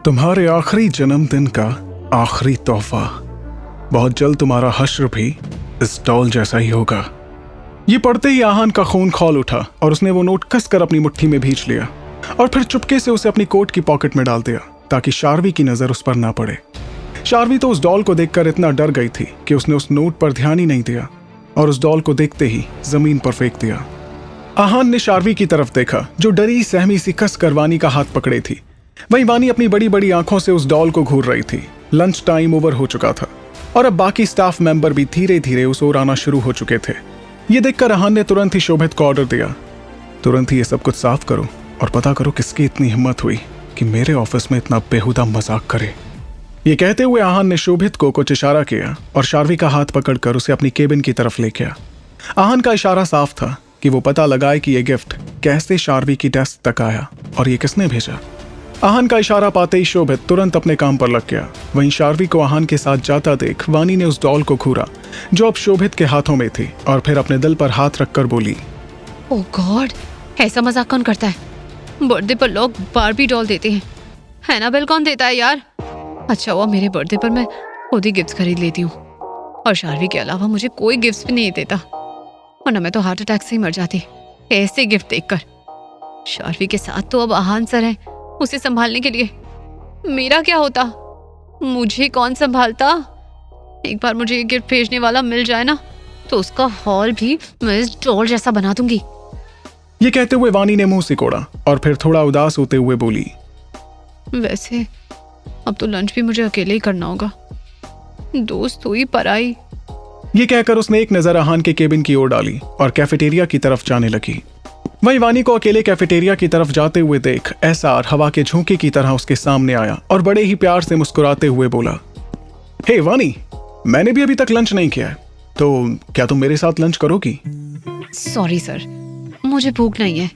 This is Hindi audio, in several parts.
तुम्हारे आखिरी जन्मदिन का आखिरी तोहफा। बहुत जल्द तुम्हारा हश्र भी इस डॉल जैसा ही होगा। ये पढ़ते ही आहान का खून खौल उठा और उसने वो नोट कसकर अपनी मुट्ठी में भींच लिया और फिर चुपके से उसे अपनी कोट की पॉकेट में डाल दिया ताकि शार्वी की नजर उस पर ना पड़े। शार्वी तो उस डॉल को देखकर इतना डर गई थी कि उसने उस नोट पर ध्यान ही नहीं दिया और उस डॉल को देखते ही जमीन पर फेंक दिया। आहान ने शार्वी की तरफ देखा जो डरी सहमी सी कसकर वानी का हाथ पकड़े थी। वहीं वानी अपनी बड़ी बड़ी आंखों से उस डॉल को घूर रही थी। लंच टाइम ओवर हो चुका था और अब बाकी स्टाफ मेंबर भी धीरे धीरे उस ओर आना शुरू हो चुके थे। ये देखकर आहान ने तुरंत ही शोभित को ऑर्डर दिया, तुरंत ही ये सब कुछ साफ करो और पता करो किसकी इतनी हिम्मत हुई कि मेरे ऑफिस में इतना बेहुदा मजाक करे। ये कहते हुए आहान ने शोभित को कुछ इशारा किया और शार्वी का हाथ पकड़कर उसे अपनी केबिन की तरफ ले गया। आहान का इशारा साफ था कि वो पता लगाए कि ये गिफ्ट कैसे शार्वी की डेस्क तक आया और ये किसने भेजा। आहान का इशारा पाते ही शोभित तुरंत अपने काम पर लग गया। वहीं शार्वी को आहान के साथ जाता देख वानी ने उस डॉल को घूरा जो अब शोभित के हाथों में थी और फिर अपने दिल पर हाथ रखकर बोली, ओह गॉड, ऐसा मजाक कौन करता है? बर्थडे पर लोग बारबी डॉल देते हैं, एनाबेल कौन देता है यार? अच्छा हुआ मेरे बर्थडे पर मैं खुद ही गिफ्ट खरीद लेती हूँ और शार्वी के अलावा मुझे कोई गिफ्ट भी नहीं देता, वरना मैं तो हार्ट अटैक से ही मर जाती ऐसे गिफ्ट देखकर। शार्वी के साथ तो अब आहान सर है उसे संभालने के लिए। मेरा क्या होता? मुझे कौन संभालता? एक बार मुझे ये गिफ्ट भेजने वाला मिल जाए ना तो उसका हॉल भी मैं इस डॉल जैसा बना दूंगी। ये कहते हुए वानी ने मुंह सिकोड़ा और फिर थोड़ा उदास होते हुए बोली, वैसे अब तो लंच भी मुझे अकेले ही करना होगा, दोस्त हुई पराई। ये कहकर उसने एक नजर आहान के केबिन की ओर डाली और कैफेटेरिया की तरफ जाने लगी। वहीं वानी को अकेले कैफेटेरिया की तरफ जाते हुए देख एसआर हवा के झोंके की तरह उसके सामने आया और बड़े ही प्यार से मुस्कुराते हुए बोला, हे वानी, मैंने भी अभी तक लंच नहीं किया है, तो क्या तुम मेरे साथ लंच करोगी? सॉरी सर, मुझे भूख नहीं है।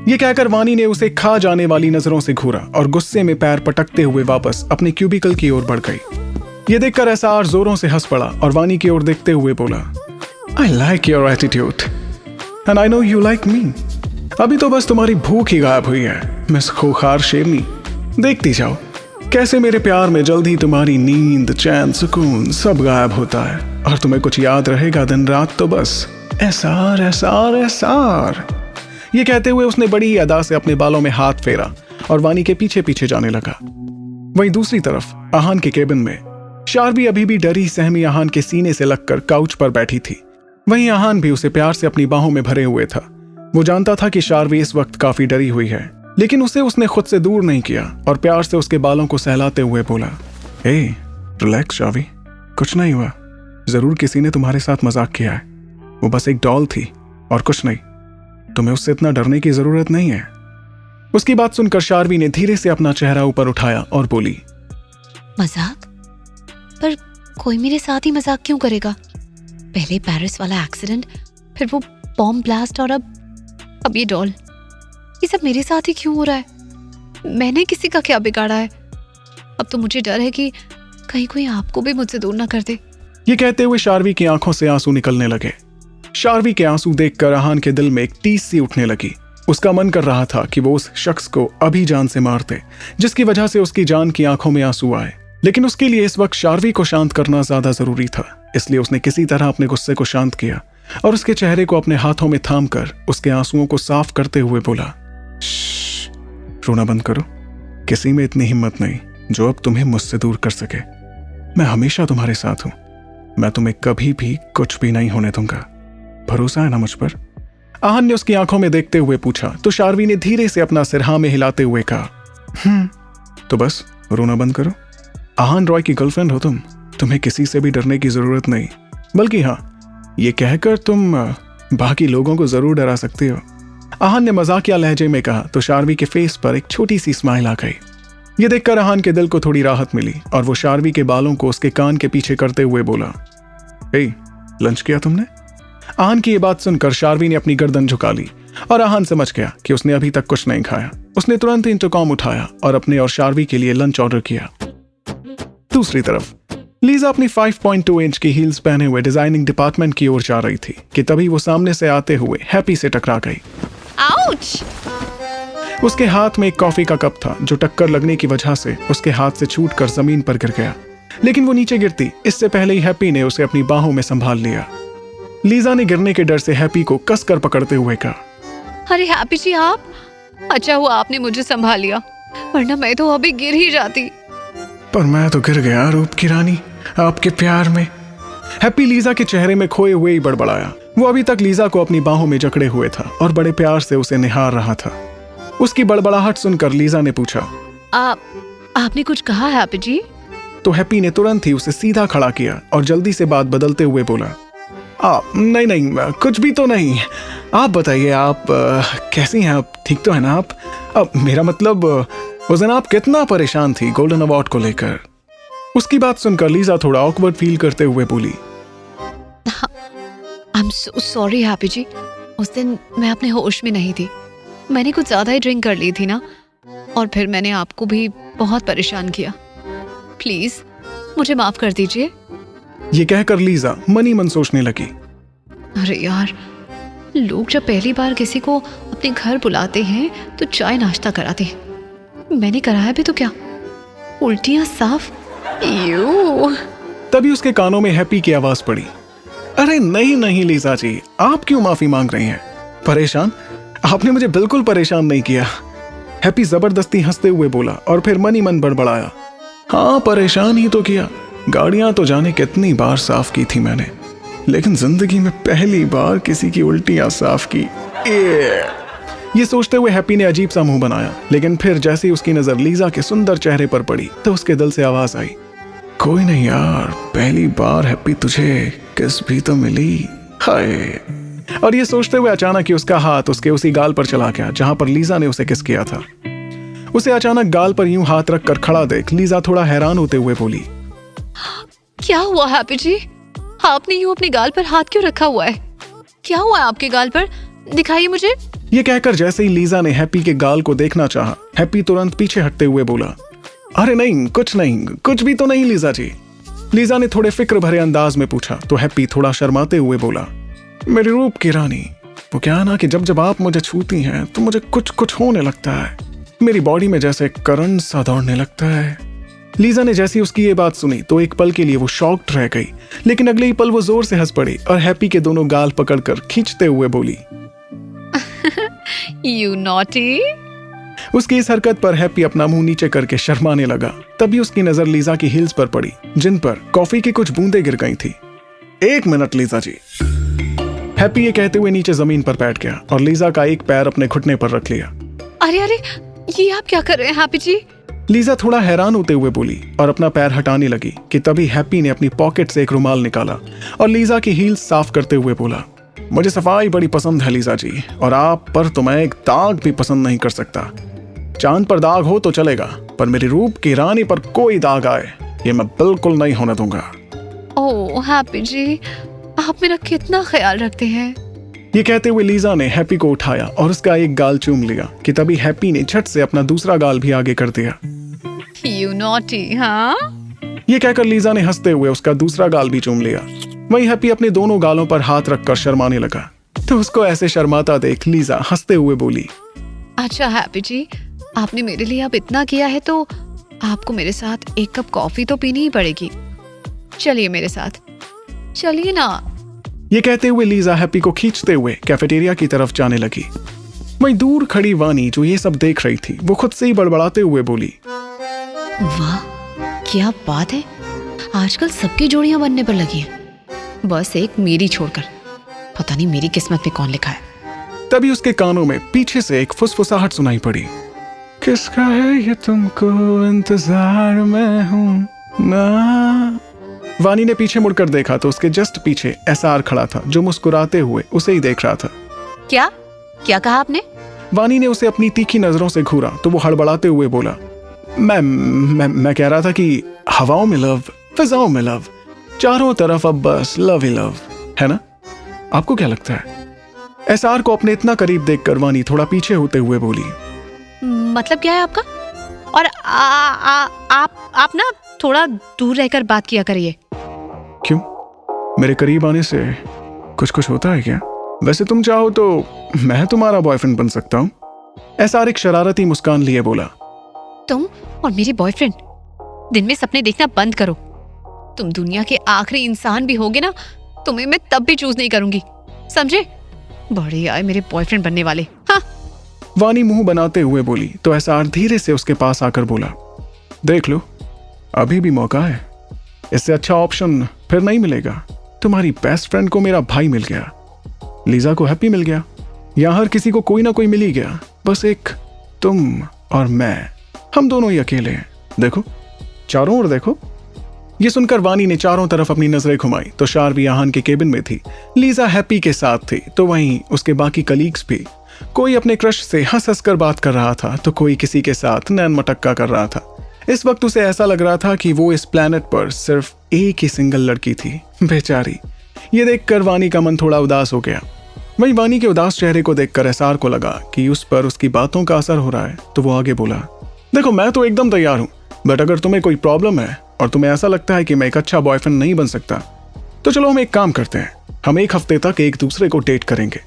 ये कहकर वानी ने उसे खा जाने वाली नजरों से घूरा और गुस्से में पैर पटकते हुए वापस अपने क्यूबिकल की ओर बढ़ गई। ये देखकर एसआर जोरों से हंस पड़ा और वानी की ओर देखते हुए बोला, I like your attitude and I know you like me. अभी तो बस तुम्हारी भूख ही गायब हुई है मिस खूंखार शेरनी। देखती जाओ कैसे मेरे प्यार में जल्द ही तुम्हारी नींद, चैन, सुकून सब गायब होता है और तुम्हें कुछ याद रहेगा दिन रात तो बस एसआर एसआर एसआर। ये कहते हुए उसने बड़ी अदा से अपने बालों में हाथ फेरा और वानी के पीछे पीछे जाने लगा। वहीं दूसरी तरफ आहान के केबिन में शार्वी अभी भी डरी सहमी आहान के सीने से लगकर काउच पर बैठी थी। वहीं आहान भी उसे प्यार से अपनी बाहों में भरे हुए था। वो जानता था कि शार्वी इस वक्त काफी डरी हुई है, लेकिन उसने खुद से दूर नहीं किया और प्यार से उसके बालों को सहलाते हुए बोला, हे रिलैक्स शार्वी, कुछ नहीं हुआ। जरूर किसी ने तुम्हारे साथ मजाक किया है, वो बस एक डॉल थी और कुछ नहीं। तुम्हें उससे इतना डरने की जरूरत नहीं है। उसकी बात सुनकर शार्वी ने धीरे से अपना चेहरा ऊपर उठाया और बोली, मजाक? पर कोई मेरे साथ ही मजाक क्यों करेगा? पहले पेरिस वाला एक्सीडेंट, फिर वो बॉम्ब ब्लास्ट और अब ये डॉल। ये सब मेरे साथ ही क्यों हो रहा है? मैंने किसी का क्या बिगाड़ा है? अब तो मुझे डर है कि कहीं कोई आपको भी मुझसे दूर ना कर दे। ये कहते हुए शार्वी की आंखों से आंसू निकलने लगे। शार्वी के आंसू देखकर आहान के दिल में एक टीस सी उठने लगी। उसका मन कर रहा था कि वो उस शख्स को अभी जान से मार दे जिसकी वजह से उसकी जान की आंखों में आंसू आए, लेकिन उसके लिए इस वक्त शार्वी को शांत करना ज्यादा जरूरी था। इसलिए उसने किसी तरह अपने गुस्से को शांत किया और उसके चेहरे को अपने हाथों में थाम कर उसके आंसुओं को साफ करते हुए बोला, रोना बंद करो। किसी में इतनी हिम्मत नहीं जो अब तुम्हें मुझसे दूर कर सके। मैं हमेशा तुम्हारे साथ हूं। मैं तुम्हें कभी भी कुछ भी नहीं होने दूंगा। भरोसा है ना मुझ पर? आहान ने उसकी आंखों में देखते हुए पूछा तो शार्वी ने धीरे से अपना सिर हाँ में हिलाते हुए कहा, तो बस रोना बंद करो। आहान रॉय की गर्लफ्रेंड हो तुम, तुम्हें किसी से भी डरने की जरूरत नहीं, बल्कि हाँ, ये कहकर तुम बाकी लोगों को जरूर डरा सकते हो। आहान ने मजाकिया लहजे में कहा तो शार्वी के फेस पर एक छोटी सी स्माइल आ गई। ये देखकर आहान के दिल को थोड़ी राहत मिली और वो शार्वी के बालों को उसके कान के पीछे करते हुए बोला, हे लंच किया तुमने? आहान की ये बात सुनकर शार्वी ने अपनी गर्दन झुका ली और आहान समझ गया कि उसने अभी तक कुछ नहीं खाया। उसने तुरंत इंटरकॉम उठाया और अपने और शार्वी के लिए लंच ऑर्डर किया। दूसरी तरफ लीजा अपनी 5.2 इंच की हील्स पहने हुए डिजाइनिंग डिपार्टमेंट की ओर जा रही थी कि तभी वो सामने से आते हुए हैप्पी से टकरा गई। आउच! उसके हाथ में एक कॉफी का कप था जो टक्कर लगने की वजह से उसके हाथ से छूटकर जमीन पर गिर गया, लेकिन वो नीचे गिरती इससे पहले ही हैप्पी ने उसे अपनी बाहों में संभाल लिया। लीजा ने गिरने के डर से हैप्पी को कसकर पकड़ते हुए कहा, अरे हैप्पी जी आप, अच्छा हुआ आपने मुझे संभाल लिया, वरना मैं तो अभी गिर ही जाती। पर मैं तो गिर गया रूप की रानी आपके प्यार में। हैप्पी लीजा के चेहरे में खोए हुए ही बड़बड़ाया। वो अभी तक लीजा को अपनी बाहों में जकड़े हुए था और बड़े प्यार से उसे निहार रहा था। उसकी बड़बड़ाहट सुनकर लीजा ने पूछा, आपने कुछ कहा हैप्पी जी? तो हैप्पी ने तुरंत ही उसे सीधा खड़ा किया और जल्दी से बात बदलते हुए बोला, नहीं कुछ भी तो नहीं। आप बताइए, आप कैसी हैं? आप ठीक तो है ना? आप मेरा मतलब उस दिन आप कितना परेशान थी गोल्डन अवार्ड को लेकर। उसकी बात सुनकर लीजा थोड़ा ऑकवर्ड फील करते हुए बोली, I am so sorry Happy ji, उस दिन मैं अपने होश में नहीं थी। मैंने कुछ ज्यादा ही ड्रिंक कर ली थी ना, और फिर मैंने आपको भी बहुत परेशान किया। प्लीज मुझे माफ कर दीजिए। ये कहकर लीजा मन ही मन सोचने लगी, अरे यार, लोग जब पहली बार किसी को अपने घर बुलाते हैं तो चाय नाश्ता कराते हैं। मैंने कराया भी तो क्या, उल्टियां साफ। यू। तभी उसके कानों में हैप्पी की आवाज पड़ी, अरे नहीं लीजा जी, आप क्यों माफी मांग रही हैं? परेशान? आपने मुझे बिल्कुल परेशान नहीं किया। हैप्पी जबरदस्ती हंसते हुए बोला और फिर मन ही मन बड़बड़ाया, हाँ परेशान ही तो किया। गाड़ियां तो जाने कितनी बार साफ की थी मैंने, लेकिन जिंदगी में पहली बार किसी की उल्टियां साफ की। ये सोचते हुए हैप्पी ने अजीब सा मुंह बनाया, लेकिन फिर जैसे ही उसकी नजर लीजा के सुंदर चेहरे पर पड़ी तो उसके दिल से आवाज आई, कोई नहीं यार, पहली बार हैप्पी तुझे किस भी तो मिली, हाय। और ये सोचते हुए अचानक ही उसका हाथ उसके उसी गाल पर चला गया जहां पर लीजा ने उसे किस किया था। उसे अचानक गाल पर यूं हाथ रख कर खड़ा देख लीजा थोड़ा हैरान होते हुए बोली, क्या हुआ हैप्पी जी? आपने यूं अपने गाल पर हाथ क्यों रखा हुआ है? क्या हुआ आपके गाल पर? दिखाइए मुझे। ये कहकर जैसे ही लीजा ने हैप्पी के गाल को देखना चाहा, हैप्पी तुरंत पीछे हटते हुए बोला, अरे नहीं, कुछ भी तो नहीं लीजा जी। लीजा ने थोड़े फिक्र भरे अंदाज में पूछा तो हैप्पी थोड़ा शर्माते हुए बोला, मेरी रूप की रानी, वो क्या ना कि जब आप मुझे छूती हैं तो मुझे कुछ होने लगता है। मेरी बॉडी में जैसे करंट सा दौड़ने लगता है। लीजा ने जैसी उसकी ये बात सुनी तो एक पल के लिए वो शॉक्ड रह गई, लेकिन अगले ही पल वो जोर से हंस पड़ी और हैप्पी के दोनों गाल पकड़कर खींचते हुए बोली, You naughty। उसकी इस हरकत पर हैप्पी अपना मुंह नीचे करके शर्माने लगा। तभी उसकी नजर लीजा की हील्स पर पड़ी जिन पर कॉफी की कुछ बूंदें गिर गई थी। एक मिनट लीजा जी। हैप्पी ये कहते हुए नीचे जमीन पर बैठ गया और लीजा का एक पैर अपने घुटने पर रख लिया। अरे ये आप क्या कर रहे हैं हैप्पी जी? लीजा थोड़ा हैरान होते हुए बोली और अपना पैर हटाने लगी कि तभी हैप्पी ने अपनी पॉकेट से एक रुमाल निकाला और लीजा की हील्स साफ करते हुए बोला, मुझे सफाई बड़ी पसंद है लीजा जी, और आप पर तो मैं एक दाग भी पसंद नहीं कर सकता। चांद पर दाग हो तो चलेगा, पर मेरी रूप की रानी पर कोई दाग आए ये मैं बिल्कुल नहीं होने दूंगा। ओह हैप्पी जी, आप मेरा कितना ख्याल रखते हैं। ये कहते हुए लीजा ने हैप्पी को उठाया और उसका एक गाल चूम लिया कि तभी हैप्पी ने झट से अपना दूसरा गाल भी आगे कर दिया। You naughty, हाँ? ये कहकर लीजा ने हंसते हुए उसका दूसरा गाल भी चूम लिया। वहीं हैप्पी अपने दोनों गालों पर हाथ रखकर शर्माने लगा, तो उसको ऐसे शर्माता देख लीजा हंसते हुए बोली, अच्छा हैप्पी जी, आपने मेरे लिए अब इतना किया है तो आपको मेरे साथ एक कप कॉफी तो पीनी ही पड़ेगी। चलिए मेरे साथ, चलिए ना। ये कहते हुए लीजा हैप्पी को खींचते हुए कैफेटेरिया की तरफ जाने लगी। वहीं दूर खड़ी वानी जो ये सब देख रही थी वो खुद से ही बड़बड़ाते हुए बोली, वाह क्या बात है, आजकल सबकी जोड़ियां बनने पर लगी हैं, बस एक मेरी छोड़कर। पता नहीं मेरी किस्मत में कौन लिखा है। तभी उसके कानों में पीछे से एक फुसफुसाहट सुनाई पड़ी, किसका है ये तुमको इंतजार में हूं ना। वानी ने पीछे मुड़कर देखा तो उसके जस्ट पीछे एसआर खड़ा था जो मुस्कुराते हुए उसे ही देख रहा था। क्या क्या कहा आपने? वानी ने उसे अपनी तीखी नजरों से घूरा तो वो हड़बड़ाते हुए बोला, मैं कह रहा था कि हवाओं में लव, फिजाओं में लव, चारों तरफ अब बस लव ही लव है ना। आपको क्या लगता है? एसआर को अपने इतना करीब देखकर वानी थोड़ा पीछे होते हुए बोली, मतलब क्या है आपका? और आप ना थोड़ा दूर रहकर बात किया करिए। क्यों? मेरे करीब आने से कुछ होता है क्या? वैसे तुम चाहो तो मैं तुम्हारा बॉयफ्रेंड बन सकता हूँ। एसआर एक शरारती मुस्कान लिए बोला। तुम और मेरे बॉयफ्रेंड दिन में सपने देखना बंद करो। तुम दुनिया के आखिरी इंसान भी होगे ना, तुम्हें मैं तब भी चूज नहीं करूंगी, समझे? बड़े आए मेरे बॉयफ्रेंड बनने वाले। हाँ। वानी मुंह बनाते हुए बोली तो एसआर धीरे से उसके पास आकर बोला, देख लो, अभी भी मौका है। इससे अच्छा ऑप्शन फिर नहीं मिलेगा। तुम्हारी बेस्ट फ्रेंड को मेरा भाई मिल गया, लीजा को हैप्पी मिल गया, यहां हर किसी को कोई ना कोई मिल ही गया। बस एक तुम और मैं, हम दोनों ही अकेले हैं। देखो, चारों ओर देखो। ये सुनकर वानी ने चारों तरफ अपनी नजरें घुमाई तो शार्वी आहान के केबिन में थी, लीजा हैप्पी के साथ थी, तो वहीं उसके बाकी कलीग्स भी। कोई अपने क्रश से हंस हंस कर बात कर रहा था तो कोई किसी के साथ नैन मटक्का कर रहा था। इस वक्त उसे ऐसा लग रहा था कि वो इस प्लेनेट पर सिर्फ एक ही सिंगल लड़की थी, बेचारी। ये देखकर वानी का मन थोड़ा उदास हो गया। वहीं वानी के उदास चेहरे को देखकर एसआर को लगा कि उस पर उसकी बातों का असर हो रहा है, तो वो आगे बोला, देखो, मैं तो एकदम तैयार हूं, बट अगर तुम्हें कोई प्रॉब्लम है और तुम्हें ऐसा लगता है कि मैं एक अच्छा बॉयफ्रेंड नहीं बन सकता, तो चलो हम एक काम करते हैं। हम एक हफ्ते तक एक दूसरे को डेट करेंगे।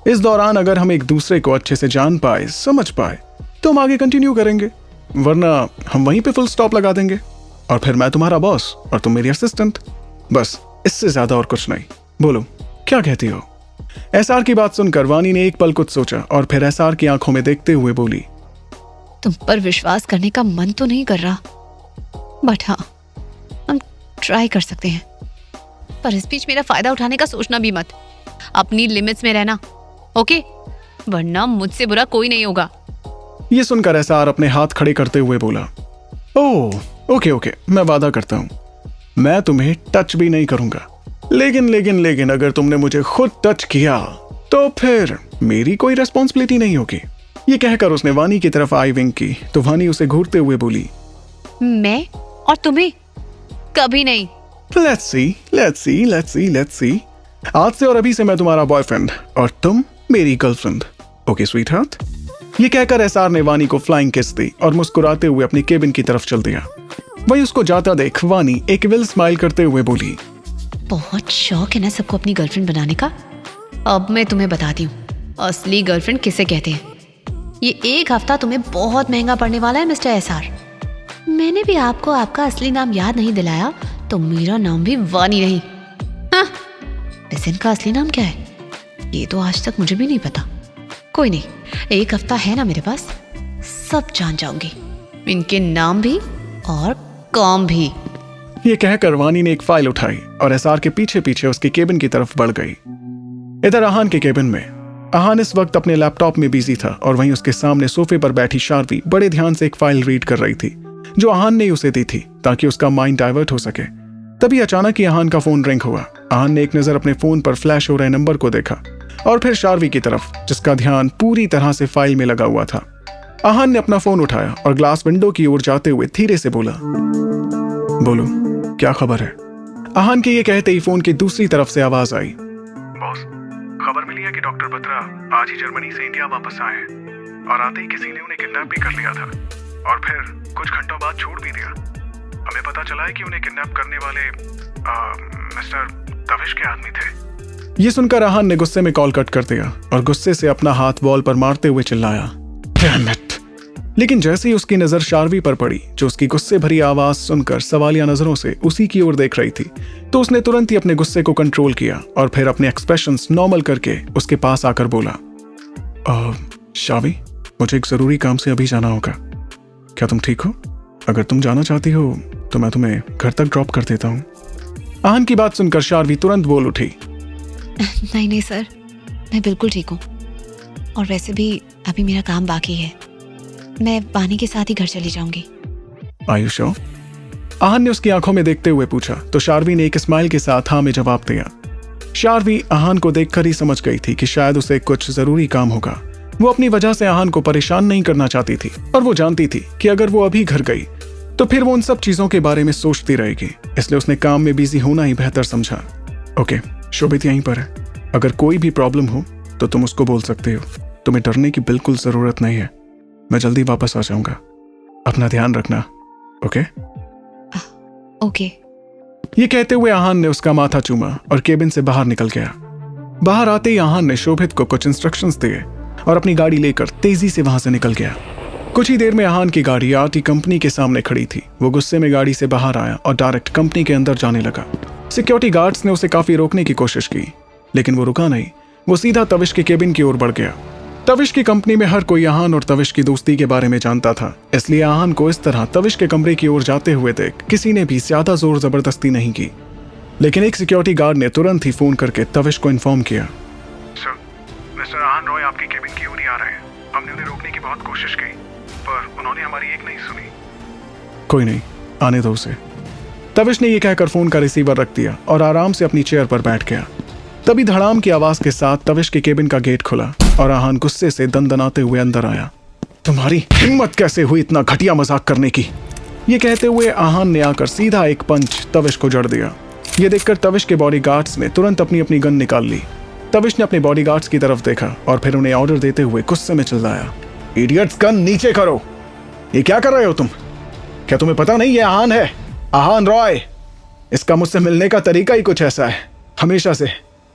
इस दौरान अगर हम एक दूसरे को अच्छे से जान पाए, समझ पाए, तो हम आगे कंटिन्यू करेंगे, वरना हम वहीं पे फुल स्टॉप लगा देंगे। और फिर मैं तुम्हारा बॉस और तुम मेरी असिस्टेंट, बस इससे ज्यादा और कुछ नहीं। बोलो, क्या कहती हो? एसआर की बात सुनकर वानी ने एक पल कुछ सोचा और फिर एसआर की आंखों में देखते हुए बोली, तुम पर विश्वास करने का मन तो नहीं कर रहा, बट हाँ, हम ट्राई कर सकते हैं। पर इस बीच मेरा फायदा उठाने का सोचना भी मत। अपनी लिमिट्स में रहना, ओके? वरना मुझसे बुरा कोई नहीं होगा। ये सुनकर एसआर अपने हाथ खड़े करते हुए बोला, ओह, ओके, मैं वादा करता हूं, मैं तुम्हें टच भी नहीं करूंगा। लेकिन अगर तुमने मुझे खुद टच किया तो फिर मेरी कोई रिस्पॉन्सिबिलिटी नहीं होगी। ये कहकर उसने वानी की तरफ आई विंक की तो वानी उसे घूरते हुए बोली, मैं और तुम्हें कभी नहीं। Let's see. आज से और अभी से मैं तुम्हारा बॉयफ्रेंड और तुम मेरी गर्लफ्रेंड, ओके स्वीट हार्ट? ये कहकर एसआर ने वानी को फ्लाइंग किस दी और मुस्कुराते हुए अपनी केबिन की तरफ चल दिया। वहीं उसको जाता देख वानी एक विल स्माइल करते हुए बोली, बहुत शौक है ना सबको अपनी गर्लफ्रेंड बनाने का। अब मैं तुम्हें बताती हूँ असली गर्लफ्रेंड किसे कहते हैं। ये एक हफ्ता तुम्हें बहुत महंगा पड़ने वाला है मिस्टर एसआर। मैंने भी आपको आपका असली नाम याद नहीं दिलाया तो मेरा नाम भी वानी नहीं। हाँ, वैसे इनका असली नाम क्या है ये तो आज तक मुझे भी नहीं पता। कोई नहीं, एक हफ्ता है ना मेरे पास, सब जान जाऊंगी, इनके नाम भी और काम भी। ये कहकर वानी ने एक फाइल उठाई और एसआर के पीछे पीछे उसके केबिन की तरफ बढ़ गई। इधर आहान के केबिन में आहान इस वक्त अपने लैपटॉप में बिजी था और वहीं उसके सामने सोफे पर बैठी शार्वी बड़े ध्यान से एक फाइल रीड कर रही थी जो आहान ने उसे दी थी ताकि उसका माइंड डाइवर्ट हो सके। तभी अचानक ही आहान का फोन रिंग हुआ। आहान ने एक नजर अपने फोन पर फ्लैश हो रहे नंबर को देखा और फिर शार्वी की तरफ, जिसका ध्यान पूरी तरह से फाइल में लगा हुआ था। आहान ने अपना फोन उठाया और ग्लास विंडो की ओर जाते हुए धीरे से बोला, बोलो, क्या खबर है? आहान के ये कहते ही फोन की दूसरी तरफ से आवाज आई, बॉस, खबर मिली है कि डॉक्टर बत्रा आज ही जर्मनी से इंडिया वापस आए हैं और आते ही किसी ने उन्हें किडनैप भी कर लिया था और फिर कुछ घंटों बाद छोड़ भी दिया। हमें पता चला है कि उन्हें किडनैप करने वाले मिस्टर तविश के आदमी थे। ये सुनकर आहान ने गुस्से में कॉल कट कर दिया और गुस्से से अपना हाथ वॉल पर मारते हुए चिल्लाया, डैम इट! लेकिन जैसे ही उसकी नजर शार्वी पर पड़ी जो उसकी गुस्से भरी आवाज सुनकर सवालिया नजरों से उसी की ओर देख रही थी, तो उसने तुरंत ही अपने गुस्से को कंट्रोल किया और फिर अपने एक्सप्रेशंस नॉर्मल करके उसके पास आकर बोला, शार्वी, मुझे एक जरूरी काम से अभी जाना होगा। क्या तुम ठीक हो? अगर तुम जाना चाहती हो तो मैं तुम्हें घर तक ड्रॉप कर देता हूँ। आहान की बात सुनकर शार्वी तुरंत बोल उठी, नहीं सर, मैं बिल्कुल ठीक हूँ और वैसे भी अभी मेरा काम बाकी है, मैं वानी के साथ ही घर चली जाऊंगी। आयुष, आहान ने उसकी आंखों में देखते हुए पूछा तो शार्वी ने एक स्माइल के साथ हाँ में जवाब दिया। शार्वी आहान को देखकर ही समझ गई थी कि शायद उसे कुछ जरूरी काम होगा। वो अपनी वजह से आहान को परेशान नहीं करना चाहती थी और वो जानती थी कि अगर वो अभी घर गई तो फिर वो उन सब चीजों के बारे में सोचती रहेगी, इसलिए उसने काम में बिजी होना ही बेहतर समझा। ओके, शोभित यहीं पर है, अगर कोई भी प्रॉब्लम हो तो तुम उसको बोल सकते हो। तुम्हें डरने की बिल्कुल जरूरत नहीं है, मैं जल्दी वापस आ जाऊंगा। अपना ध्यान रखना, ओके? ओके। ये कहते हुए आहान ने उसका माथा चूमा और केबिन से बाहर निकल गया। बाहर आते ही आहान ने शोभित को कुछ इंस्ट्रक्शंस दिए और अपनी गाड़ी लेकर तेजी से वहां से निकल गया। कुछ ही देर में आहान की गाड़ी आरटी कंपनी के सामने खड़ी थी। वो गुस्से में गाड़ी से बाहर आया और डायरेक्ट कंपनी के अंदर जाने लगा। सिक्योरिटी गार्ड्स ने उसे काफी रोकने की कोशिश की, लेकिन वो रुका नहीं। वो सीधा तविश के केबिन की ओर बढ़ गया। तविश की कंपनी में हर कोई आहान और तविश की दोस्ती के बारे में जानता था, इसलिए आहान को इस तरह तविश के कमरे की ओर जाते हुए देख किसी ने भी ज्यादा जोर जबरदस्ती नहीं की। लेकिन एक सिक्योरिटी गार्ड ने तुरंत ही फोन करके तविश को इन्फॉर्म किया। सर, मिस्टर आहान रॉय आपकी केबिन की ओर ही आ रहे हैं। हमने उन्हें रोकने की बहुत कोशिश की, पर उन्होंने हमारी एक नहीं सुनी। कोई नहीं, आने दो उसे। तविश ने यह कहकर फोन का रिसीवर रख दिया और आराम से अपनी चेयर पर बैठ गया। तभी धड़ाम की आवाज के साथ तविश के केबिन का गेट खुला और आहान गुस्से से दनदनाते हुए अंदर आया। तुम्हारी हिम्मत कैसे हुई इतना घटिया मजाक करने की? ये कहते हुए आहान ने आकर सीधा एक पंच तविश को जड़ दिया। ये देखकर तविश के बॉडीगार्ड्स ने तुरंत अपनी अपनी गन निकाल ली। तविश ने अपने बॉडीगार्ड्स की तरफ देखा और फिर उन्हें ऑर्डर देते हुए गुस्से में चिल्लाया, इडियट्स, गन नीचे करो। ये क्या कर रहे हो तुम? क्या तुम्हें पता नहीं ये आहान है, आहान रॉय। इसका मुझसे मिलने का तरीका ही कुछ ऐसा है, हमेशा से।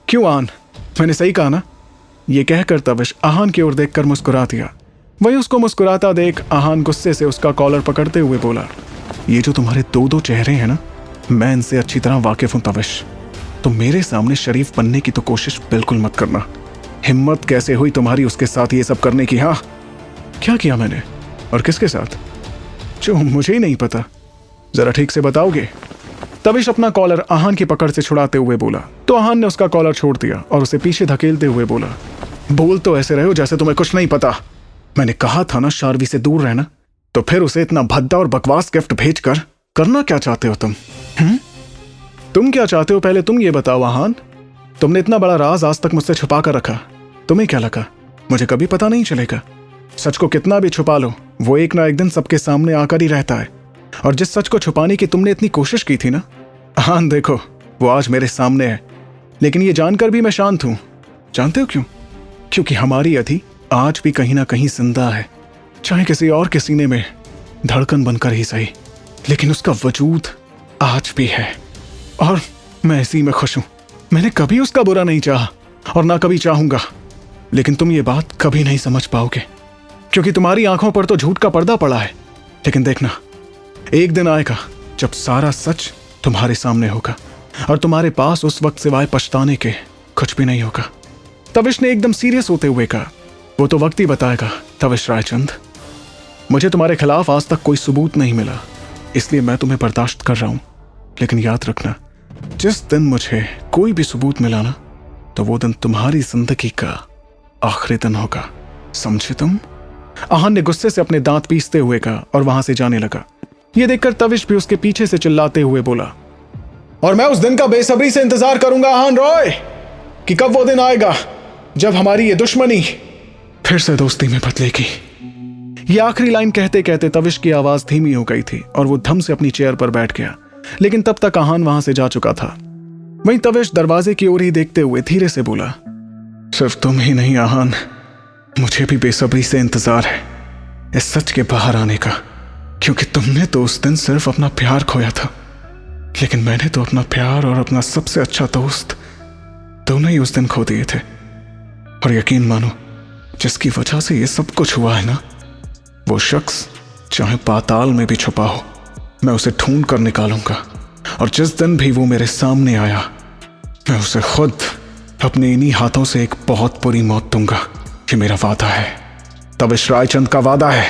क्यों आहान, मैंने सही कहा ना? ये कहकर तविश आहान की ओर देखकर मुस्कुरा दिया। वहीं उसको मुस्कुराता देख आहान गुस्से से उसका कॉलर पकड़ते हुए बोला, ये जो तुम्हारे दो दो चेहरे हैं ना, मैं इनसे अच्छी तरह वाकिफ हूं तविश। तो मेरे सामने शरीफ बनने की तो कोशिश बिल्कुल मत करना। हिम्मत कैसे हुई तुम्हारी उसके साथ ये सब करने की? हाँ, क्या किया मैंने और किसके साथ? जो मुझे ही नहीं पता, जरा ठीक से बताओगे? तविश अपना कॉलर आहान की पकड़ से छुड़ाते हुए बोला। तो आहान ने उसका कॉलर छोड़ दिया और उसे पीछे धकेलते हुए बोला, बोल तो ऐसे रहे हो जैसे तुम्हें कुछ नहीं पता। मैंने कहा था ना शार्वी से दूर रहना, तो फिर उसे इतना भद्दा और बकवास गिफ्ट भेजकर करना क्या चाहते हो तुम? तुम क्या चाहते हो पहले तुम ये बताओ आहान। तुमने इतना बड़ा राज आज तक मुझसे छुपा कर रखा, तुम्हें क्या लगा मुझे कभी पता नहीं चलेगा? सच को कितना भी छुपा लो, वो एक ना एक दिन सबके सामने आकर ही रहता है। और जिस सच को छुपाने की तुमने इतनी कोशिश की थी ना, आहान देखो वो आज मेरे सामने है। लेकिन ये जानकर भी मैं शांत हूं। जानते हो क्यों? क्योंकि हमारी अधी आज भी कहीं ना कहीं जिंदा है, चाहे किसी और के सीने में धड़कन बनकर ही सही, लेकिन उसका वजूद आज भी है और मैं इसी में खुश हूं। मैंने कभी उसका बुरा नहीं चाहा और ना कभी चाहूंगा, लेकिन तुम ये बात कभी नहीं समझ पाओगे क्योंकि तुम्हारी आंखों पर तो झूठ का पर्दा पड़ा है। लेकिन देखना, एक दिन आएगा जब सारा सच तुम्हारे सामने होगा और तुम्हारे पास उस वक्त सिवाय पछताने के कुछ भी नहीं होगा। तविश ने एकदम सीरियस होते हुए कहा, वो तो वक्त ही बताएगा तविश रायचंद। मुझे तुम्हारे खिलाफ आज तक कोई सबूत नहीं मिला, इसलिए मैं तुम्हें बर्दाश्त कर रहा हूं। लेकिन याद रखना, जिस दिन मुझे कोई भी सबूत मिला ना, तो वो दिन तुम्हारी जिंदगी का आखिरी दिन होगा, समझे तुम? आहान ने गुस्से से अपने दांत पीसते हुए कहा और वहां से जाने लगा। यह देखकर तविश भी उसके पीछे से चिल्लाते हुए बोला, और मैं उस दिन का बेसब्री से इंतजार करूंगा आहान रॉय, कि कब वो दिन आएगा जब हमारी ये दुश्मनी फिर से दोस्ती में बदलेगी। ये आखिरी लाइन कहते कहते तविश की आवाज धीमी हो गई थी और वो धम से अपनी चेयर पर बैठ गया। लेकिन तब तक आहान वहां से जा चुका था। वहीं तविश दरवाजे की ओर ही देखते हुए धीरे से बोला, सिर्फ तुम ही नहीं आहान, मुझे भी बेसब्री से इंतजार है इस सच के बाहर आने का, क्योंकि तुमने तो उस दिन सिर्फ अपना प्यार खोया था, लेकिन मैंने तो अपना प्यार और अपना सबसे अच्छा दोस्त दोनों ही उस दिन खो दिए थे। और यकीन मानो, जिसकी वजह से ये सब कुछ हुआ है ना, वो शख्स चाहे पाताल में भी छुपा हो, मैं उसे ढूंढ कर निकालूंगा। और जिस दिन भी वो मेरे सामने आया, मैं उसे खुद अपने इन्हीं हाथों से एक बहुत बुरी मौत दूंगा। ये मेरा वादा है, तविश रायचंद का वादा है।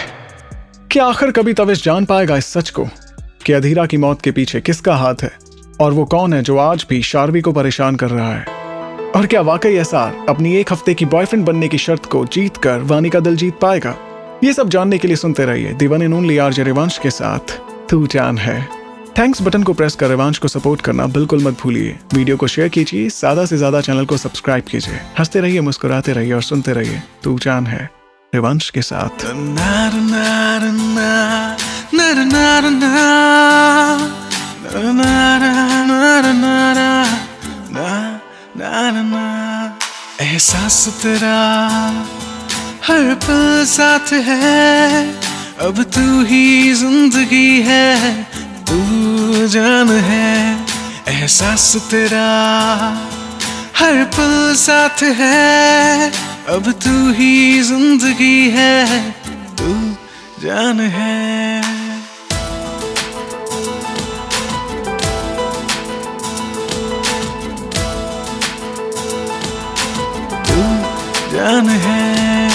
क्या आखिर कभी तविश जान पाएगा इस सच को कि अधीरा की मौत के पीछे किसका हाथ है और वो कौन है जो आज भी शार्वी को परेशान कर रहा है? और क्या वाकई एसआर अपनी एक हफ्ते की बॉयफ्रेंड बनने की शर्त को जीत कर वानी का दिल जीत पाएगा? ये सब जानने के लिए सुनते रहिए the one and only RJ Rivansh के साथ तू जान है। थैंक्स बटन को प्रेस कर रिवांश को सपोर्ट करना बिल्कुल मत भूलिए। वीडियो को शेयर कीजिए, ज्यादा से ज्यादा चैनल को सब्सक्राइब कीजिए। हंसते रहिए, मुस्कुराते रहिए और सुनते रहिए तू जान है रिवांश के साथ। एहसास तेरा हर पल साथ है, अब तू ही जिंदगी है, तू जान है। एहसास तेरा हर पल साथ है, अब तू ही जिंदगी है, तू जान है। तू जान है।